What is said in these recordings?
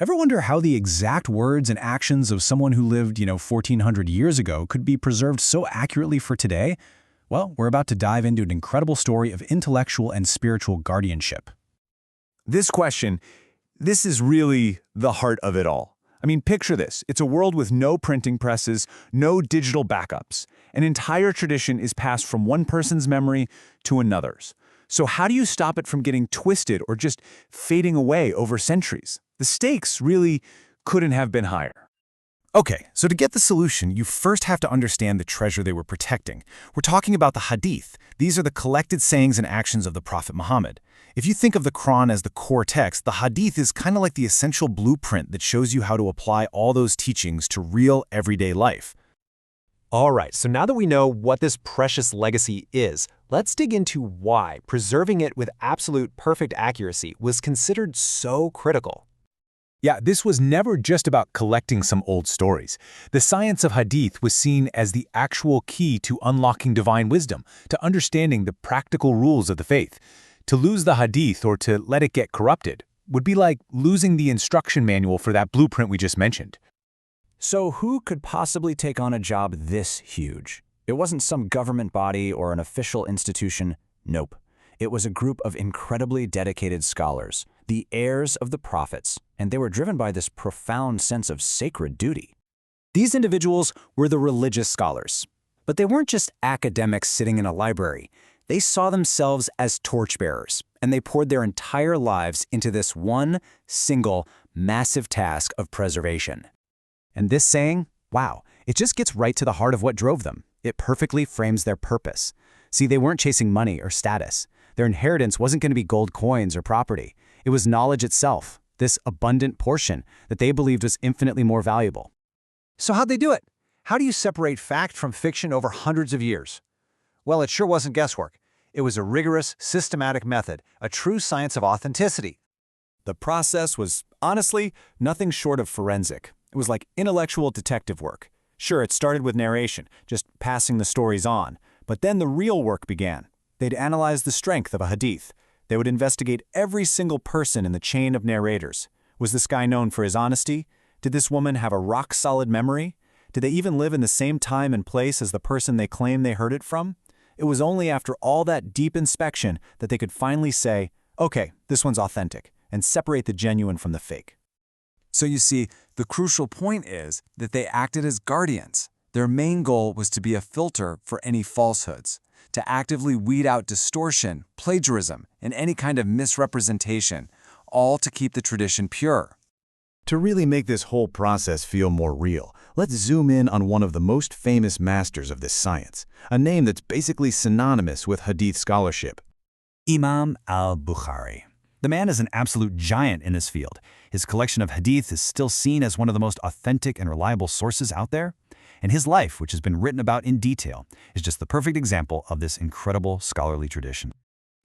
Ever wonder how the exact words and actions of someone who lived, 1400 years ago could be preserved so accurately for today? Well, we're about to dive into an incredible story of intellectual and spiritual guardianship. This is really the heart of it all. I mean, picture this. It's a world with no printing presses, no digital backups. An entire tradition is passed from one person's memory to another's. So how do you stop it from getting twisted or just fading away over centuries? The stakes really couldn't have been higher. Okay, so to get the solution, you first have to understand the treasure they were protecting. We're talking about the Hadith. These are the collected sayings and actions of the Prophet Muhammad. If you think of the Quran as the core text, the Hadith is kind of like the essential blueprint that shows you how to apply all those teachings to real, everyday life. All right, so now that we know what this precious legacy is, let's dig into why preserving it with absolute perfect accuracy was considered so critical. Yeah, this was never just about collecting some old stories. The science of Hadith was seen as the actual key to unlocking divine wisdom, to understanding the practical rules of the faith. To lose the Hadith or to let it get corrupted would be like losing the instruction manual for that blueprint we just mentioned. So who could possibly take on a job this huge? It wasn't some government body or an official institution. Nope. It was a group of incredibly dedicated scholars, the heirs of the prophets, and they were driven by this profound sense of sacred duty. These individuals were the religious scholars, but they weren't just academics sitting in a library. They saw themselves as torchbearers, and they poured their entire lives into this one single, massive task of preservation. And this saying, wow, it just gets right to the heart of what drove them. It perfectly frames their purpose. See, they weren't chasing money or status. Their inheritance wasn't going to be gold coins or property. It was knowledge itself, this abundant portion that they believed was infinitely more valuable. So how'd they do it? How do you separate fact from fiction over hundreds of years? Well, it sure wasn't guesswork. It was a rigorous, systematic method, a true science of authenticity. The process was, honestly, nothing short of forensic. It was like intellectual detective work. Sure, it started with narration, just passing the stories on, but then the real work began. They'd analyze the strength of a hadith. They would investigate every single person in the chain of narrators. Was this guy known for his honesty? Did this woman have a rock-solid memory? Did they even live in the same time and place as the person they claimed they heard it from? It was only after all that deep inspection that they could finally say, okay, this one's authentic, and separate the genuine from the fake. So you see, the crucial point is that they acted as guardians. Their main goal was to be a filter for any falsehoods, to actively weed out distortion, plagiarism, and any kind of misrepresentation, all to keep the tradition pure. To really make this whole process feel more real, let's zoom in on one of the most famous masters of this science, a name that's basically synonymous with Hadith scholarship. Imam Bukhari. The man is an absolute giant in this field. His collection of Hadith is still seen as one of the most authentic and reliable sources out there. And his life, which has been written about in detail, is just the perfect example of this incredible scholarly tradition.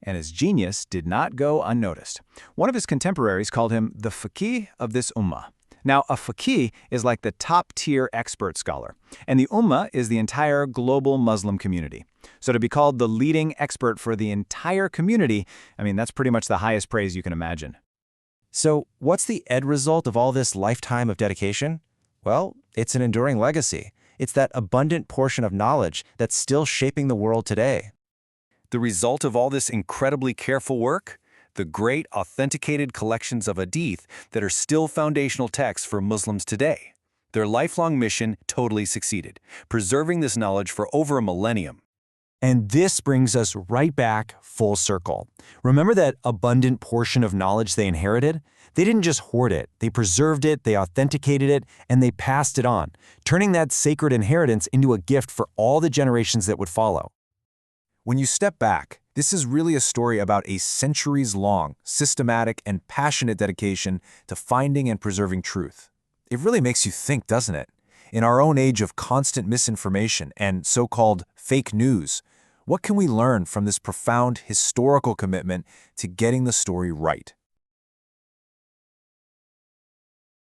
And his genius did not go unnoticed. One of his contemporaries called him the faqih of this ummah. Now, a faqih is like the top-tier expert scholar, and the ummah is the entire global Muslim community. So to be called the leading expert for the entire community, I mean, that's pretty much the highest praise you can imagine. So what's the end result of all this lifetime of dedication? Well, it's an enduring legacy. It's that abundant portion of knowledge that's still shaping the world today. The result of all this incredibly careful work? The great authenticated collections of hadith that are still foundational texts for Muslims today. Their lifelong mission totally succeeded, preserving this knowledge for over a millennium. And this brings us right back full circle. Remember that abundant portion of knowledge they inherited? They didn't just hoard it, they preserved it, they authenticated it, and they passed it on, turning that sacred inheritance into a gift for all the generations that would follow. When you step back, this is really a story about a centuries-long, systematic, and passionate dedication to finding and preserving truth. It really makes you think, doesn't it? In our own age of constant misinformation and so-called fake news, what can we learn from this profound historical commitment to getting the story right?